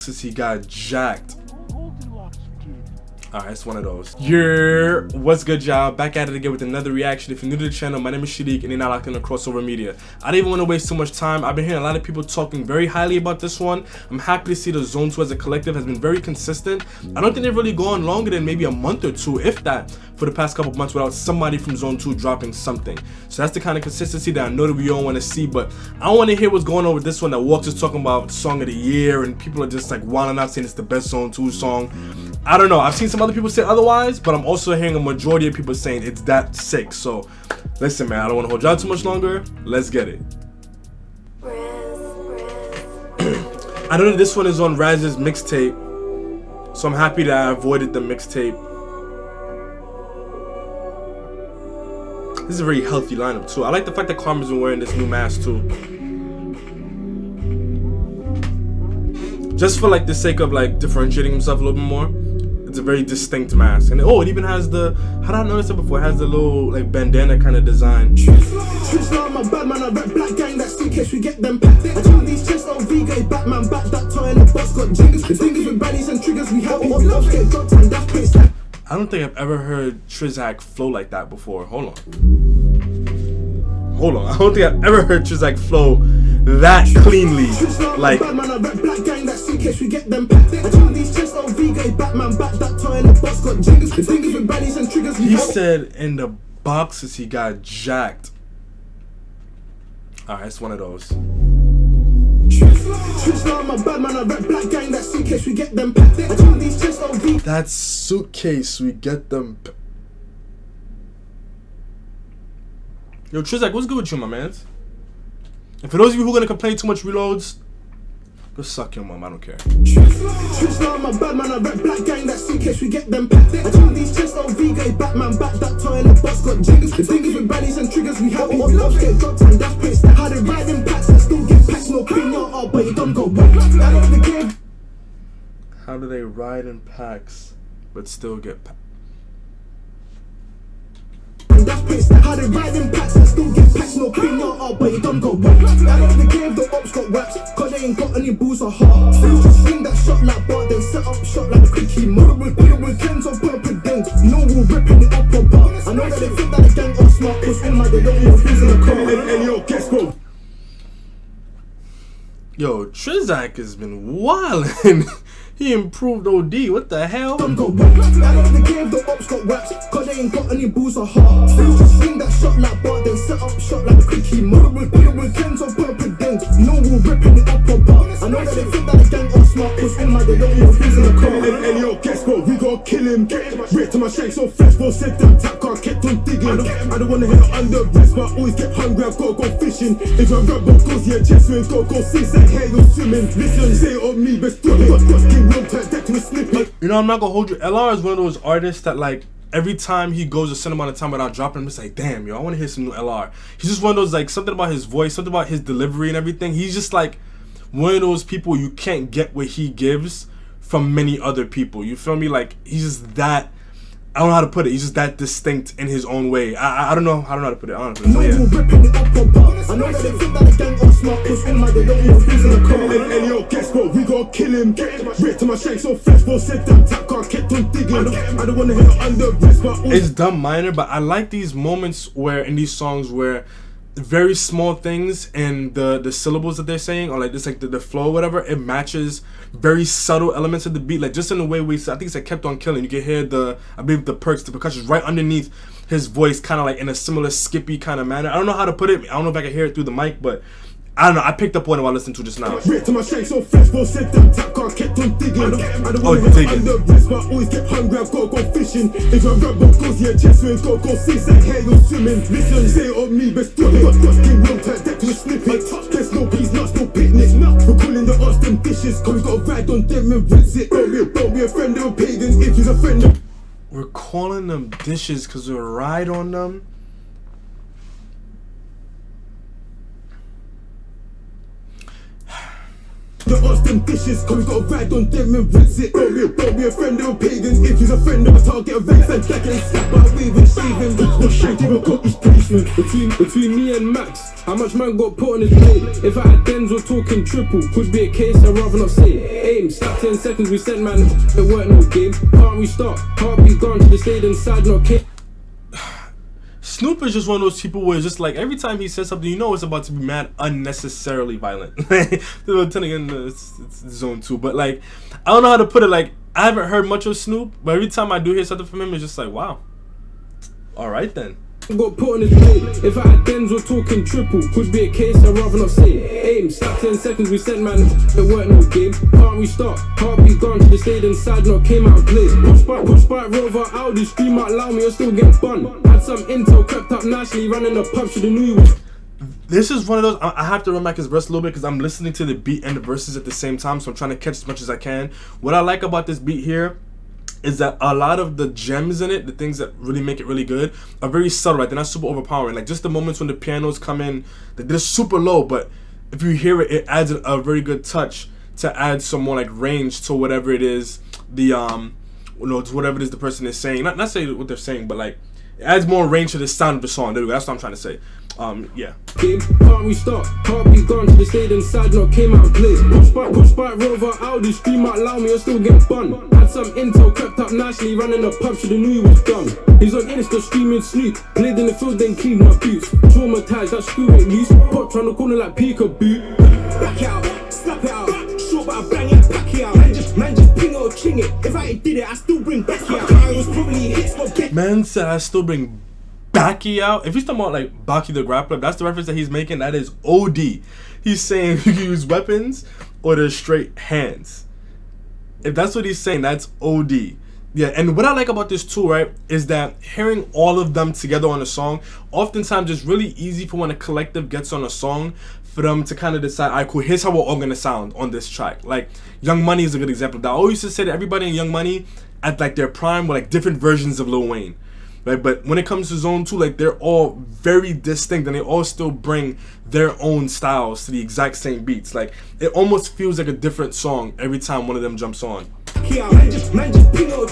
Since he got jacked. Alright, it's one of those. Yeah, what's good, y'all? Back at it again with another reaction. If you're new to the channel, my name is Shadiq, and you're not locked in the Crossover Media. I didn't even want to waste too much time. I've been hearing a lot of people talking very highly about this one. I'm happy to see the Zone 2 as a collective has been very consistent. I don't think they've really gone longer than maybe a month or two, if that, for the past couple months without somebody from Zone 2 dropping something. So that's the kind of consistency that I know that we all want to see, but I don't want to hear what's going on with this one that Walks is talking about song of the year, and people are just like wilding out saying it's the best Zone 2 song. I don't know. I've seen some other people say otherwise, but I'm also hearing a majority of people saying it's that sick. So listen, man, I don't want to hold y'all too much longer. Let's get it. I know that this one is on Ryzen's mixtape, so I'm happy that I avoided the mixtape. This is a very healthy lineup too. I like the fact that Karma's been wearing this new mask too, just for like the sake of like differentiating himself a little bit more. It's a very distinct mask, and oh, it even has the, how did I notice it before? It has the little like bandana kind of design. Trizzac, I'm a bad man, I rep black gang, that's suitcase, we get them packed. I told these chest on V-Gay, Batman, back that toy and the boss got jingles. The thing is with baddies and triggers, we have all love, get dropped and that's place. I don't think I've ever heard Trizzac flow like that before. Hold on. I don't think I've ever heard Trizzac flow that cleanly. Like, bad man, I rep black gang, that suitcase, we get them packed. I told these chest on V-Gay, Batman, back that toy and the boss got jingles. The thing is with baddies and triggers, we he have. said in the boxes he got jacked. Alright, it's one of those. Trizzac, I'm a bad man, I rep black gang, that suitcase, we get them packed. I told these chest on V. That suitcase, we get them. Yo, Trizzac, what's good with you, my man? And for those of you who are gonna complain too much reloads, go suck your mom, I don't care. Trizzac, I'm a bad man, I rep black gang, that suitcase, we get them packed. I told these chest on V-Gay, Batman, back that toy and the boss got jingles. The thing is with baddies and triggers, we have all love, get dropped and that's place. How they ride in packs and still get packs, no pin your up, but you don't go back. I love the game. How do they ride in packs but still get packed? That's place. How they ride in packs and still get packs, no pin your up, but you don't go back. I love the game, the ops got wraps, cause they ain't got any balls or heart. Still just swing that shot like Bart, then set up shot like a quickie mode. With Ken's on purple then, you know we're ripping it up or bar. I know that they think that the gang are smart, cause in my they don't know who's in the car. And yo, guess what? Yo, Trizzac has been wildin'. He improved OD. What the hell? Don't go back. I love the game, the ops got wraps, cause they ain't got any balls or heart. Still just swing that shot like Bart, then set up shot like a quickie mode. With Ken's on purple then, you know we're ripping it up or bar. I know that they think that the gang are smart, cause in my they don't know who's in the car. And yo, guess what? We gon' kill him. Rate to my shank so fresh, bro. Said them tap car kept on digging. I don't wanna hit under rest, but I always get hungry. I've gotta go fishing. If a rebel goes here, chest wing, go see that hair you're swimming. Listen, say it on me, best do it. You know, I'm not gonna hold you. LR is one of those artists that like every time he goes a certain amount of time without dropping, I'm just like, damn, yo, I want to hear some new LR. He's just one of those, like, something about his voice, something about his delivery and everything. He's just like one of those people you can't get what he gives from many other people. You feel me? Like, he's just that, I don't know how to put it. He's just that distinct in his own way. I don't know how to put it. I don't know. So, yeah. I know that they think that the gang are smart, cause in my they don't know who's in the car. And yo, guess what? We gon' kill him. Rate to my shank so fresh, bro. Said them tap car kept on digging. I don't wanna hit under rest, but it's dumb minor, but I like these moments where in these songs where very small things and the syllables that they're saying, or like just like the flow or whatever, it matches very subtle elements of the beat, like just in the way I think it's like kept on killing. You can hear I believe the percussion right underneath his voice, kind of like in a similar skippy kind of manner. I don't know how to put it. I don't know if I can hear it through the mic, but I don't know. I picked up on it while listening to just now. Rate to my shank so fresh, bro. Said them tap car kept on digging. I don't wanna hit under rest, but I always get hungry. I've gotta go fishing. If a rebel goes here, chest wing, go see that hair you're swimming. Listen, say it on me, best do it. Got skin long tight, deck to a snippet. There's no peace, nuts, no picnic. We're calling the arts them dishes, cause we gotta ride on them and rinse it. Don't be a friend of a pagan if he's a friend of. We're calling them dishes because we ride on them. The odds them dishes, cause we gotta ride on them and rinse it. Don't be a friend of a pagan. If he's a friend of a target of vex, then that can slap out waving, shaving. The shit even got his placement. Between me and Max, how much man got put on his plate? If I had Denzel talking triple, could be a case I'd rather not say. Aim, slap 10 seconds, we sent man, it weren't no game. Can't restart, heart be gone, they stayed inside, not came. Snoop is just one of those people where it's just like every time he says something, you know it's about to be mad unnecessarily violent. Then again, it's zone 2, but like I don't know how to put it. Like I haven't heard much of Snoop, but every time I do hear something from him, it's just like wow. All right then. Got put on his plate. If I had Denzel talking triple, could be a case I'd rather not say. Aim, slap 10 seconds, we sent man, it weren't no game. Can't restart, heart be gone, they stayed inside, not came out and played. Push back, Rover, Audi, scream out loud, me, I still get bun. Had some intel, crept up nicely, running the pub, should've knew you was. This is one of those, I have to run back his verse a little bit because I'm listening to the beat and the verses at the same time, so I'm trying to catch as much as I can. What I like about this beat here is that a lot of the gems in it, the things that really make it really good, are very subtle, right? They're not super overpowering. Like just the moments when the pianos come in, they're super low, but if you hear it, it adds a very good touch to add some more like range to whatever it is to whatever it is the person is saying. Not saying what they're saying, but like it adds more range to the sound of the song. There we go. That's what I'm trying to say. Yeah. Can't restart, heart be gone, they stayed inside, not came out and played. Push back, Rover, Audi, scream out loud, me, I still get bun. Had some intel, crept up nicely, running the pub, should've knew he was done. He's on Insta, screaming Snoop, played in the field, then cleaned my boots. Traumatized, that screw ain't loose, pop round the corner like peekaboo. Back out, slap it out, short but I bang it, pack it out. Man just ping it or ching it, if I did it, I still bring back it out. I was probably hits, not get. Man said I still bring Baki out. If he's talking about like Baki the Grappler, that's the reference that he's making. That is OD. He's saying you can use weapons or there's straight hands. If that's what he's saying, that's OD. Yeah, and what I like about this too, right, is that hearing all of them together on a song, oftentimes it's really easy for when a collective gets on a song for them to kind of decide, all right, cool, here's how we're all gonna sound on this track. Like Young Money is a good example of that. I always used to say that everybody in Young Money at like their prime were like different versions of Lil Wayne. Right, but when it comes to Zone 2, like they're all very distinct and they all still bring their own styles to the exact same beats. Like it almost feels like a different song every time one of them jumps on. Man just ping out,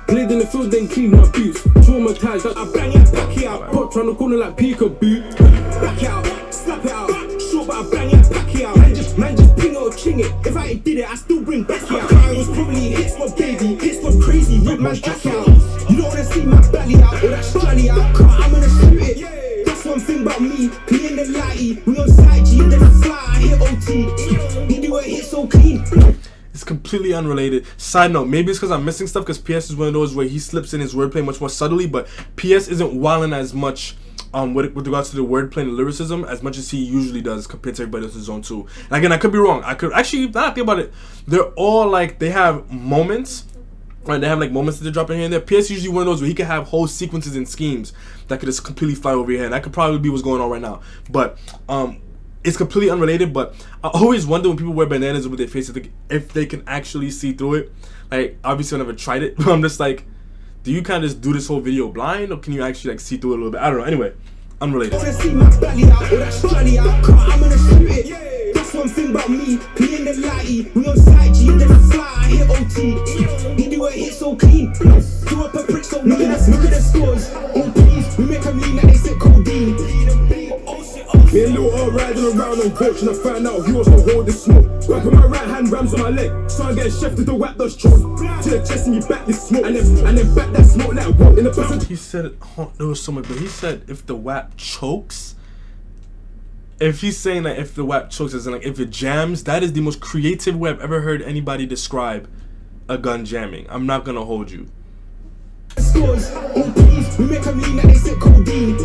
played in the field, then cleaned my boots. Traumatized, I bang it, back it out. Pop round the corner like peekaboo. Back it out, slap it out, short but I bang it, back it out. Man just ping out, ching it. If I did it, I still bring back it out. I was probably hits for baby, hits for crazy, rip man's back out. You don't wanna see my belly out or that strally out, cause I'm gonna shoot it. That's one thing about me and the lighty. We on side G, then I fly, I hit OT. You do a hit so clean. It's completely unrelated. Side note, maybe it's because I'm missing stuff because PS is one of those where he slips in his wordplay much more subtly, but PS isn't wilding as much with regards to the wordplay and lyricism as much as he usually does compared to everybody else's Zone 2. And again, I could be wrong. I could actually, now I think about it, they're all like, they have moments, right? They have like moments that they're dropping here and there. PS is usually one of those where he could have whole sequences and schemes that could just completely fly over your head. And that could probably be what's going on right now. But it's completely unrelated, but I always wonder when people wear bandanas over their face if they can actually see through it. Like, obviously I never tried it, but I'm just like, do you kind of just do this whole video blind, or can you actually like see through it a little bit? I don't know. Anyway, unrelated. Wanna see my belly out or that strally out, cause I'm gonna shoot it. That's one thing about me and the lighty. We on side G, then I fly, I hit OT. You do a hit so clean, do up a brick so mean. Look at the scores, oh please, we make them lean like they said codeine. Me and Lil riding around on coach and I found out he was gonna hold the smoke. Wiping my right hand, rams on my leg, so I get shafted to whack those choke. To the chest and you back this smoke, and then back that smoke like what? In the person. He said, oh, there was so much, but he said if the WAP chokes, if he's saying that if the WAP chokes, as in like if it jams, that is the most creative way I've ever heard anybody describe a gun jamming. I'm not gonna hold you. Scores, oh please, we make them lean like they said codeine.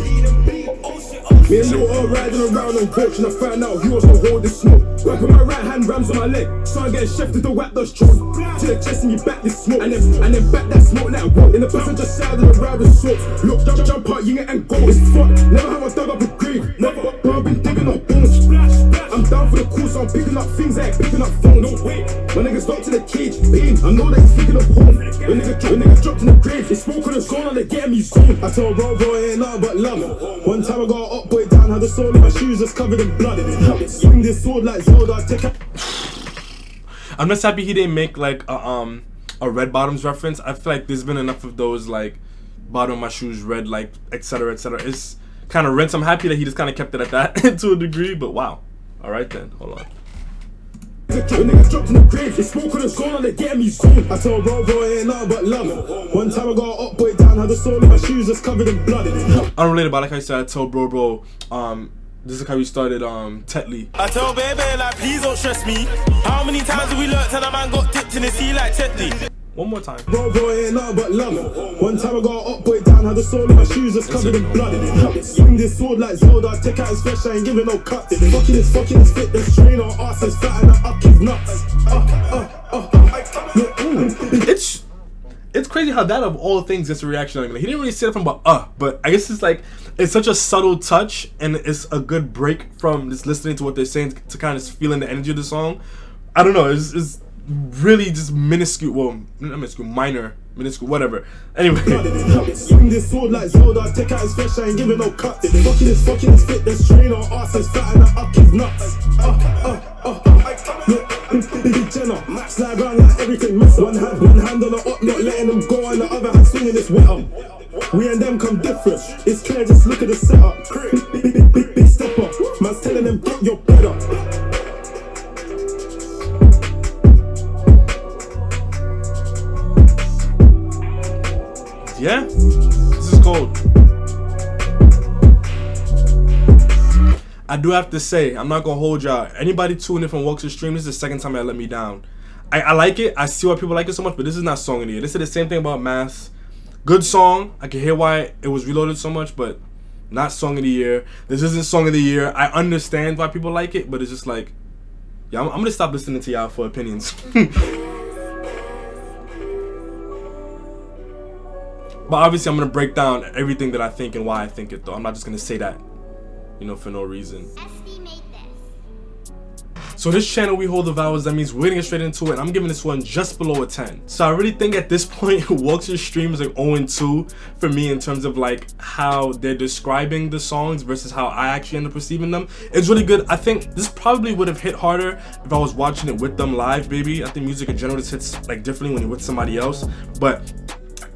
Me and Lil riding around on coach and I found out he was gonna hold the smoke. Wiping my right hand, rams on my leg, so I get shafted to whack those choke. To the chest and you back this smoke, and then back that smoke like what? In the passenger side of the ride with sorts. Look, jump out, ying it and go. It's fucked, never have I dug up a grave. Never, but I've been digging up bones. I'm down for the course, so I'm picking up things like picking up phones. Don't wait, my niggas got to the cage, pain. I know that he's thinking of home. When nigga dropped in the grave, they spoke on the zone and they getting me zoned. I told bro, it ain't nothing but love. One time I got up, boy down, had the soul in my shoes just covered in blood. Swing this sword like Zelda, take a I'm just happy he didn't make like a red bottoms reference. I feel like there's been enough of those, like bottom of my shoes red, like etc etc. It's kind of rinse. I'm happy that he just kind of kept it at that to a degree, but wow. All right then, hold on. Niggas dropped in the grave, they smoke on the zone and they getting me soon. I told bro it ain't nothing but love. One time I got up, put it down, had the soul in my shoes just covered in blood. Unrelated, but like I said, I told bro, this is how we started Tetley. I told baby like please don't stress me. How many times have we learnt and a man got tipped in the sea like Tetley? One more time. Bro it ain't nothing but love. One time I got up, put it down, had the soul in my shoes just covered in blood. Swing this sword like Zelda, take out his flesh, I ain't giving no cut. Fucking his fit, the strain on arse is fat and I up his nuts. It's crazy how that of all things gets a reaction. Like, he didn't really say it from but I guess it's like it's such a subtle touch and it's a good break from just listening to what they're saying to kind of feeling the energy of the song. I don't know, it's really just minuscule, well, not minuscule, minuscule, whatever. Anyway. Swing this sword like Zelda, take out his flesh, I ain't giving no cut. Fucking his fit, the strain on arse is fat and I up his nuts. Big Jenna, slide round like everything mess up. One hand on the up, not letting them go, on the other hand swinging this wet up. We and them come different, it's clear, just look at the setup. Big step up, man's telling them get your bed up. Yeah, this is cold. I do have to say, I'm not gonna hold y'all. Anybody tuning in from Walks' stream, this is the second time I let me down. I like it. I see why people like it so much, but this is not song of the year. This is the same thing about Mass. Good song. I can hear why it was reloaded so much, but not song of the year. This isn't song of the year. I understand why people like it, but it's just like, yeah, I'm gonna stop listening to y'all for opinions. But obviously, I'm gonna break down everything that I think and why I think it, though. I'm not just gonna say that, you know, for no reason. So this channel, we hold the vowels. That means we're gonna get straight into it. I'm giving this one just below a 10. So I really think at this point, Walks' stream is like 0-2 for me in terms of like how they're describing the songs versus how I actually end up receiving them. It's really good. I think this probably would have hit harder if I was watching it with them live, baby. I think music in general just hits like differently when you're with somebody else. But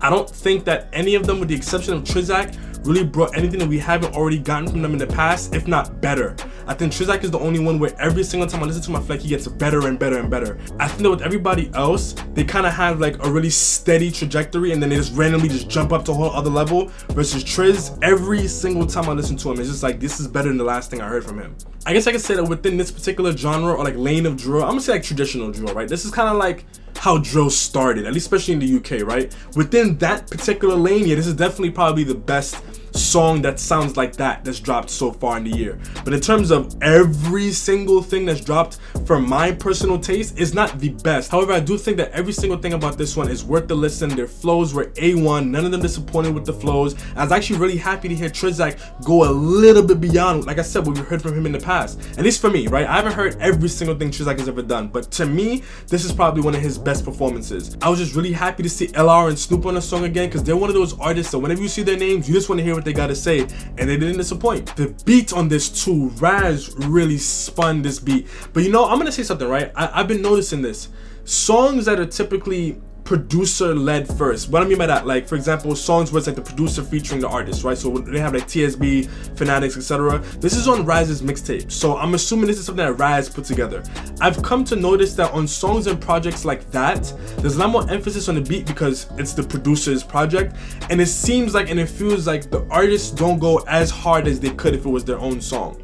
I don't think that any of them, with the exception of Trizzac, really brought anything that we haven't already gotten from them in the past, if not better. I think Trizzac is the only one where every single time I listen to him, I feel like he gets better and better and better. I think that with everybody else, they kind of have like a really steady trajectory and then they just randomly just jump up to a whole other level. Versus Triz, every single time I listen to him, it's just like, this is better than the last thing I heard from him. I guess I could say that within this particular genre or like lane of drill, I'm gonna say like traditional drill, right? This is kind of like how drill started, at least especially in the UK, right? Within that particular lane, yeah, this is definitely probably the best song that sounds like that's dropped so far in the year. But in terms of every single thing that's dropped, for my personal taste, is not the best. However, I do think that every single thing about this one is worth the listen. Their flows were A1, none of them disappointed with the flows. I was actually really happy to hear Trizzac go a little bit beyond, like I said, what we heard from him in the past. At least for me, right? I haven't heard every single thing Trizzac has ever done, but to me, this is probably one of his best performances. I was just really happy to see LR and Snoop on a song again, because they're one of those artists that whenever you see their names, you just want to hear what they gotta say, and they didn't disappoint. The beat on this too, Raz really spun this beat. But you know, I'm gonna say something, right? I've been noticing this. Songs that are typically producer led first. What I mean by that, like for example, songs where it's like the producer featuring the artist, right? So they have like TSB, Fanatics, etc. This is on Raz's mixtape, so I'm assuming this is something that Raz put together. I've come to notice that on songs and projects like that, there's a lot more emphasis on the beat because it's the producer's project, and it seems like and it feels like the artists don't go as hard as they could if it was their own song.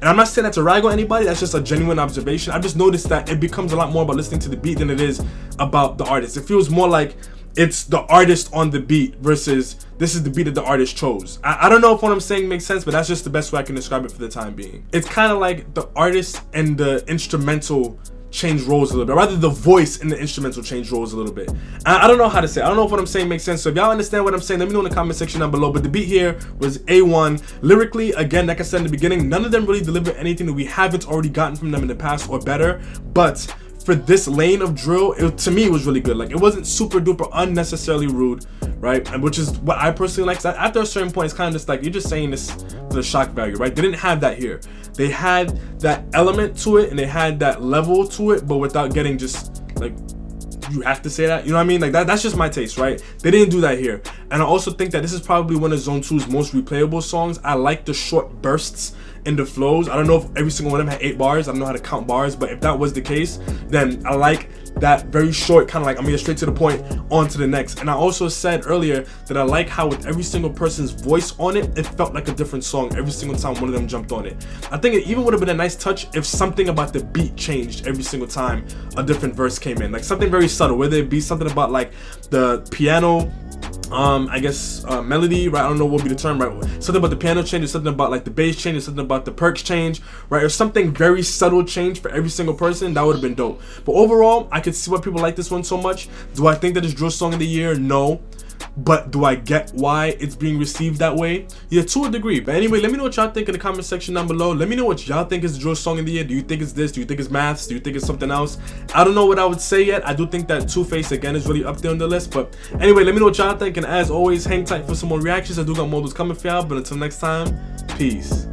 And I'm not saying that to rag on anybody, that's just a genuine observation. I've just noticed that it becomes a lot more about listening to the beat than it is about the artist. It feels more like it's the artist on the beat versus this is the beat that the artist chose. I don't know if what I'm saying makes sense, but that's just the best way I can describe it for the time being. It's kind of like the artist and the instrumental change roles a little bit, rather the voice and the instrumental change roles a little bit. I don't know how to say it. I don't know if what I'm saying makes sense, so if y'all understand what I'm saying, let me know in the comment section down below. But the beat here was A1. Lyrically, again, like I said in the beginning, none of them really deliver anything that we haven't already gotten from them in the past or better, but for this lane of drill, to me it was really good. Like, it wasn't super duper unnecessarily rude, right? And which is what I personally like. So after a certain point, it's kind of just like you're just saying this for the shock value, right? They didn't have that here. They had that element to it and they had that level to it, but without getting just Like, you have to say that, you know what I mean? Like that's just my taste, right? They didn't do that here. And I also think that this is probably one of Zone 2's most replayable songs. I like the short bursts in the flows. I don't know if every single one of them had 8 bars. I don't know how to count bars, but if that was the case, then I like that very short, kind of like, I'm gonna get straight to the point, on to the next. And I also said earlier that I like how with every single person's voice on it, it felt like a different song every single time one of them jumped on it. I think it even would have been a nice touch if something about the beat changed every single time a different verse came in, like something very subtle, whether it be something about like the piano, I guess melody, right? I don't know what would be the term, right? Something about the piano change, or something about like the bass change, or something about the perks change, right? Or something very subtle change for every single person. That would have been dope. But overall, I could see why people like this one so much. Do I think that it's drill song of the year? No. But do I get why it's being received that way? Yeah, to a degree. But anyway, let me know what y'all think in the comment section down below. Let me know what y'all think is the drill song of the year. Do you think it's this? Do you think it's maths? Do you think it's something else? I don't know what I would say yet. I do think that Two-Face again is really up there on the list. But anyway, let me know what y'all think. And as always, hang tight for some more reactions. I do got more of those coming for y'all. But until next time, peace.